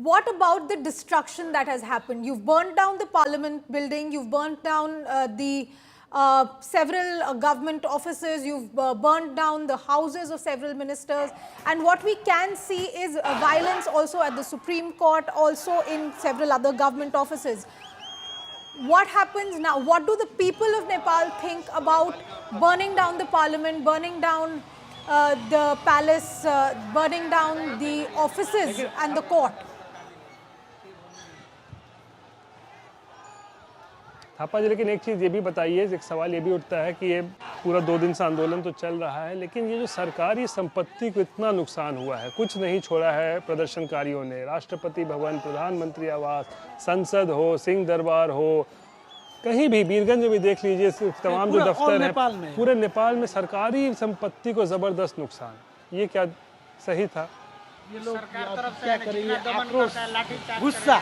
what about the destruction that has happened? You've burnt down the parliament building, you've burnt down the several government offices, you've burnt down the houses of several ministers, and what we can see is violence also at the Supreme Court, also in several other government offices. What happens now? What do the people of Nepal think about burning down the parliament, burning down the palace, burning down the offices and the court? Thapa जी, लेकिन एक चीज़ ये भी बताइए, एक सवाल ये भी उठता है कि ये पूरा 2 दिन से आंदोलन तो चल रहा है, लेकिन ये जो सरकारी संपत्ति को इतना नुकसान हुआ है, कुछ नहीं छोड़ा है प्रदर्शनकारियों ने। राष्ट्रपति भवन, प्रधानमंत्री आवास, संसद हो, सिंह दरबार हो, कहीं भी बीरगंज में भी देख लीजिए, तमाम जो दफ्तर हैं पूरे नेपाल में सरकारी संपत्ति को ज़बरदस्त नुकसान। ये क्या सही था? ये लोग क्या करेंगे? आक्रोश, गुस्सा,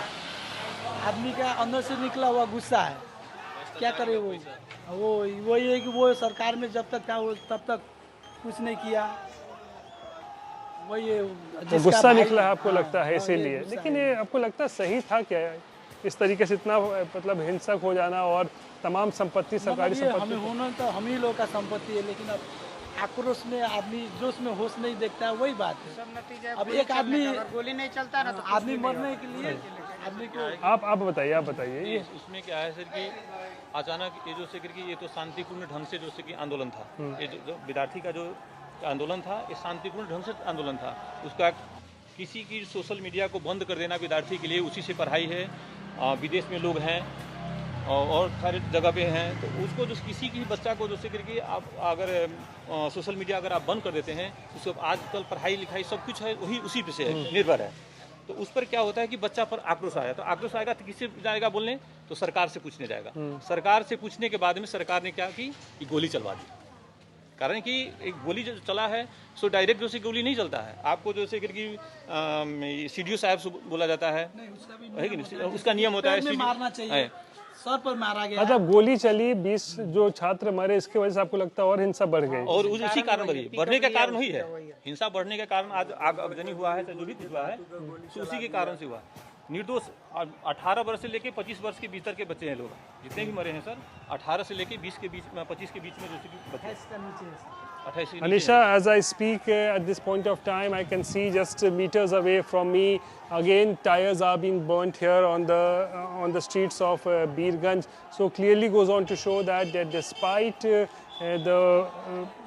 आदमी का अंदर से निकला हुआ गुस्सा है। क्या करे? वही है कि वो सरकार में जब तक था वो तब तक कुछ नहीं किया। वही तो गुस्सा निकला है आपको लगता है इसीलिए? लेकिन ये आपको लगता है सही था क्या, इस तरीके से इतना मतलब हिंसक हो जाना और तमाम संपत्ति सरकारी संपत्ति? हमें होना तो हम ही लोग का संपत्ति है, लेकिन अब आक्रोश में आदमी जोश में होश नहीं देखता है, वही बात है। अब एक आदमी गोली नहीं चलता ना, तो आदमी मरने के लिए आदमी को आप बताइए ये इसमें क्या है सर कि अचानक ये जो से कि ये तो शांतिपूर्ण ढंग से जो से कि आंदोलन था, ये जो विद्यार्थी का जो आंदोलन था ये शांतिपूर्ण ढंग से आंदोलन था। उसका किसी की सोशल मीडिया को बंद कर देना विद्यार्थी के लिए, उसी से पढ़ाई है, विदेश में लोग हैं और सारे जगह पे हैं, तो उसको जो किसी की बच्चा को जैसे करके आप अगर सोशल मीडिया अगर आप बंद कर देते हैं, उसको आजकल पढ़ाई लिखाई सब कुछ है वही उसी पे से निर्भर है, तो उस पर क्या होता है कि बच्चा पर आक्रोश आया, तो आक्रोश आएगा तो किससे जाएगा बोलने? तो सरकार से पूछने जाएगा। सरकार से पूछने के बाद में सरकार ने क्या की कि गोली चलवा दी। कारण कि एक गोली जो चला है सो डायरेक्ट जो से गोली नहीं चलता है, आपको जैसे कि सीडीओ साहब से बोला जाता है कि नहीं, उसका नियम होता है मारना चाहिए, सर पर मारा गया। अच्छा, गोली चली, 20 जो छात्र मरे, इसकी वजह से आपको लगता है और हिंसा बढ़ गई? और उसी कारण बढ़ने का कारण वही है, हिंसा बढ़ने का कारण आज आगजनी हुआ है, जो भी कुछ हुआ है उसी के कारण से हुआ। निर्दोष 18 वर्ष से लेके 25 वर्ष के भीतर के बच्चे हैं लोग, जितने भी मरे हैं सर, 18 से लेके 20 के बीच में, 25 के बीच में जो बच्चे। Anisha, as I speak at this point of time, I can see just meters away from me, again tires are being burnt here on the streets of Birganj. So clearly goes on to show that despite the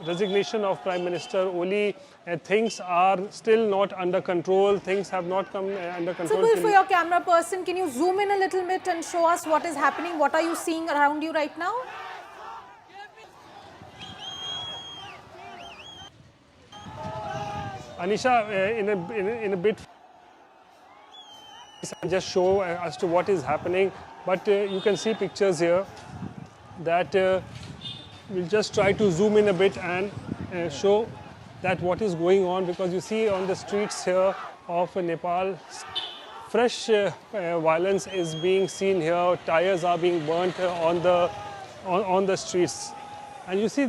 resignation of Prime Minister Oli, things are still not under control. Things have not come under control. Subal, for your camera person, can you zoom in a little bit and show us what is happening? What are you seeing around you right now? Anisha, in a bit, I'll just show as to what is happening, but you can see pictures here that we'll just try to zoom in a bit and show that what is going on, because you see on the streets here of Nepal, fresh violence is being seen here. Tires are being burnt on the streets, and you see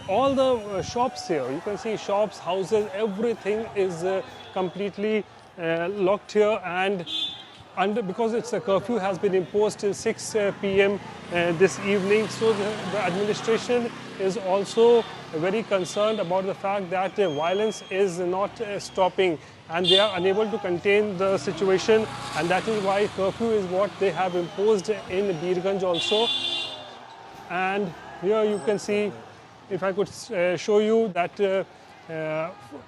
all the shops here. You can see shops, houses, everything is completely locked here, and because it's a curfew has been imposed till 6 p.m. This evening, so the administration is also very concerned about the fact that violence is not stopping, and they are unable to contain the situation, and that is why curfew is what they have imposed in Birganj also. And here you can see, if I could show you that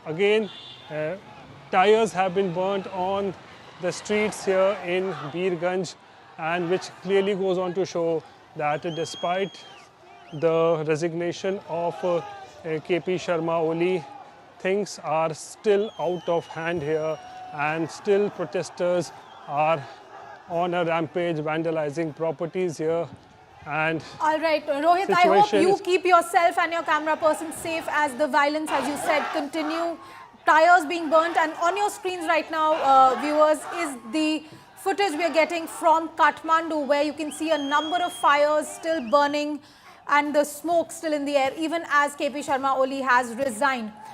again tires have been burnt on the streets here in Birganj, and which clearly goes on to show that despite the resignation of KP Sharma Oli, things are still out of hand here, and still protesters are on a rampage, vandalizing properties here. And all right, Rohit, I hope you keep yourself and your camera person safe as the violence, as you said, continue. Tires being burnt, and on your screens right now, viewers, is the footage we are getting from Kathmandu, where you can see a number of fires still burning and the smoke still in the air, even as KP Sharma Oli has resigned.